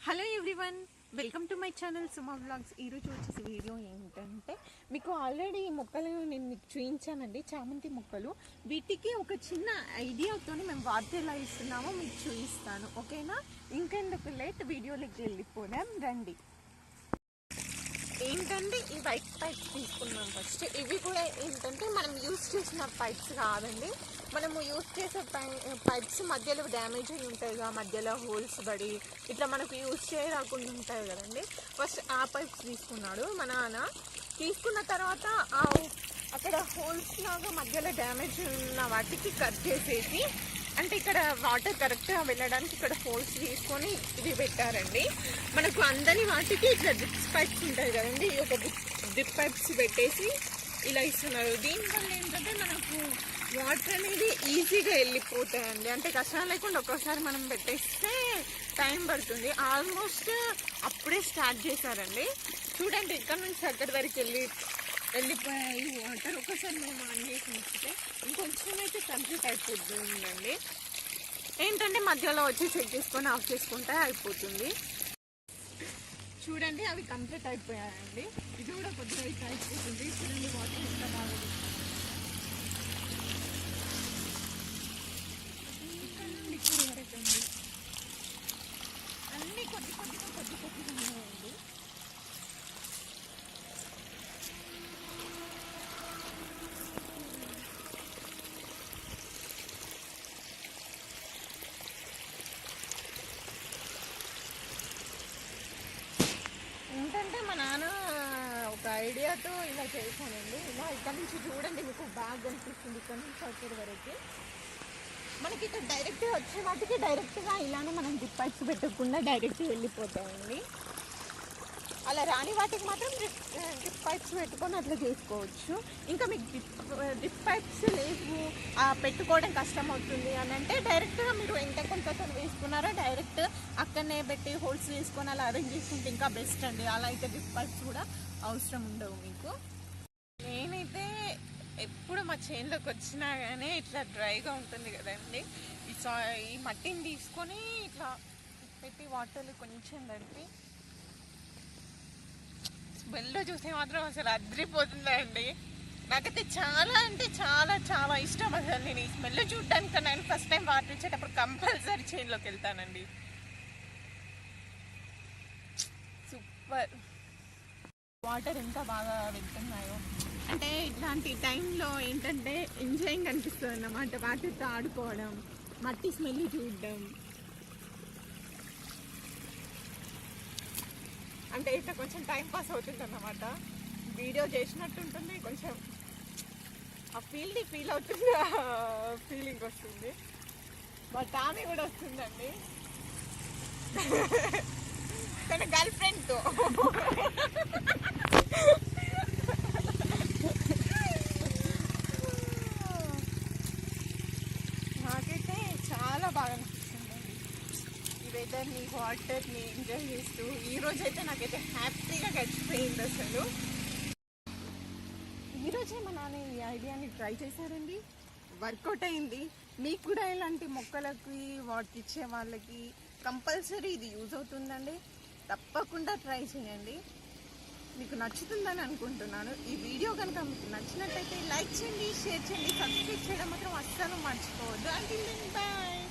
Hello everyone, welcome to my channel Suma vlogs. ఈరోజు వచ్చేసి video ఏంటంటే మీకు ఆల్రెడీ ఈ మొక్కలు నేను మీకు చూపించానండి, చామంతి మొక్కలు. వీటికి ఒక చిన్న ఐడియాతో మేము వాటర్ ఎలా ఇస్తున్నామో మీకు చూపిస్తాను, ఓకేనా? ఇంకెందుకు లేట్, వీడియోలోకి వెళ్ళిపోదాం రండి. ఏంటంటే ఈ వైట్ పైప్స్ తీసుకున్నాం ఫస్ట్. ఇవి కూడా ఏంటంటే మనం యూజ్ చేసిన పైప్స్ కాదండి, మనము యూజ్ చేసే పైప్స్ మధ్యలో డ్యామేజ్ అయి ఉంటాయి కదా, మధ్యలో హోల్స్ పడి ఇట్లా మనకు యూజ్ చేయరాకుండా ఉంటాయి కదండి. ఫస్ట్ ఆ పైప్స్ తీసుకున్నాడు మా నాన్న. తీసుకున్న తర్వాత అక్కడ హోల్స్ లాగా మధ్యలో డ్యామేజ్ ఉన్న వాటికి కట్ చేసేసి, అంటే ఇక్కడ వాటర్ కరెక్ట్గా వెళ్ళడానికి ఇక్కడ హోల్స్ తీసుకొని ఇవి పెట్టారండి. మనకు అందని వాటికి ఇట్లా డ్రిప్స్ పైప్స్ ఉంటాయి కదండి, ఒక డ్రిప్ పైప్స్ పెట్టేసి ఇలా ఇస్తున్నారు. దీనివల్ల ఏంటంటే మనకు వాటర్ అనేది ఈజీగా వెళ్ళిపోతాయండి, అంటే కష్టం లేకుండా ఒక్కోసారి మనం పెట్టేస్తే టైం పడుతుంది. ఆల్మోస్ట్ అప్పుడే స్టార్ట్ చేశారండి. చూడండి, ఇక్కడ నుంచి అక్కడి వరకు వెళ్ళిపోయాయి వాటర్. ఒకసారి మేము ఆన్ చేసి ఉంచితే ఇంకొంచెం అయితే కంప్లీట్ అయిపోతుందండి. ఏంటంటే మధ్యలో వచ్చి చెక్ చేసుకొని ఆఫ్ చేసుకుంటే అయిపోతుంది. చూడండి, అవి కంప్లీట్ అయిపోయాయండి. ఇది కూడా కొద్దిగా అయితే అయిపోతుంది. చూడండి వాటర్ ఎంత బాగా ఇక్కడ వరకు అండి. అన్నీ కొద్దిగా ఉన్నాయండి. ఏంటంటే మా నాన్న ఒక ఐడియాతో ఇలా చేశానండి. ఇలా ఇక్కడ నుంచి చూడండి, మీకు బాగా కనిపిస్తుంది. ఇక్కడ నుంచి అక్కడి వరకు మనకి ఇక్కడ డైరెక్ట్గా వచ్చే వాటికి డైరెక్ట్గా ఇలానే మనం డ్రిప్ పైప్స్ పెట్టకుండా డైరెక్ట్గా వెళ్ళిపోతాయండి. అలా రాని వాటికి మాత్రం డ్రిప్ పైప్స్ పెట్టుకొని అట్లా చేసుకోవచ్చు. ఇంకా మీకు డ్రిప్ పైప్స్ లేవు, పెట్టుకోవడం కష్టం అవుతుంది అని అంటే డైరెక్ట్గా మీరు ఎంత కొంత వేసుకున్నారో డైరెక్ట్ అక్కడనే పెట్టి హోల్స్ వేసుకొని అలా అరేంజ్ చేసుకుంటే ఇంకా బెస్ట్ అండి. అలా అయితే డ్రిప్ పైప్స్ కూడా అవసరం ఉండవు మీకు. నేనైతే ఎప్పుడు మా చేనులోకి వచ్చినా కానీ ఇట్లా డ్రైగా ఉంటుంది కదండి, ఈ మట్టిని తీసుకొని ఇట్లా పెట్టి వాటర్లు కొంచెం తడిపి స్మెల్ చూస్తే మాత్రం అసలు అదిరిపోతుందండి. నాకైతే చాలా అంటే చాలా చాలా ఇష్టం. అసలు నేను ఈ స్మెల్ చూడడానికి నేను ఫస్ట్ టైం వాటర్ ఇచ్చేటప్పుడు కంపల్సరీ చేనులోకి వెళ్తానండి. సూపర్, వాటర్ ఎంత బాగా వెళ్తున్నాయో. అంటే ఇట్లాంటి టైంలో ఏంటంటే ఎంజాయింగ్ అనిపిస్తుంది అన్నమాట, వాటర్తో ఆడుకోవడం, మట్టి స్మెల్ చూడడం. అంటే ఇట్లా కొంచెం టైం పాస్ అవుతుంది అన్నమాట. వీడియో చేసినట్టు ఉంటుంది, కొంచెం ఆ ఫీల్ అవుతుంది, ఫీలింగ్ వస్తుంది. బట్ ఆమె కూడా వస్తుందండి తన గర్ల్ ఫ్రెండ్తో. నాకైతే చాలా బాగా అనిపిస్తుందండి ఈ వెదర్ని, వాటర్ని ఎంజాయ్ చేస్తూ. ఈరోజైతే నాకైతే హ్యాపీగా గడిచిపోయింది అసలు. ఈరోజే మా నాన్న ఈ ఐడియాని ట్రై చేశారండి, వర్కౌట్ అయింది. మీకు కూడా ఇలాంటి మొక్కలకి వాటర్ ఇచ్చే వాళ్ళకి కంపల్సరీ ఇది యూజ్ అవుతుందండి. తప్పకుండా ట్రై చేయండి, మీకు నచ్చుతుందని అనుకుంటున్నాను. ఈ వీడియో కనుక మీకు నచ్చినట్టయితే లైక్ చేయండి, షేర్ చేయండి, సబ్స్క్రైబ్ చేయడం మాత్రం అస్సలు మర్చిపోవద్దు. అంటే బాయ్.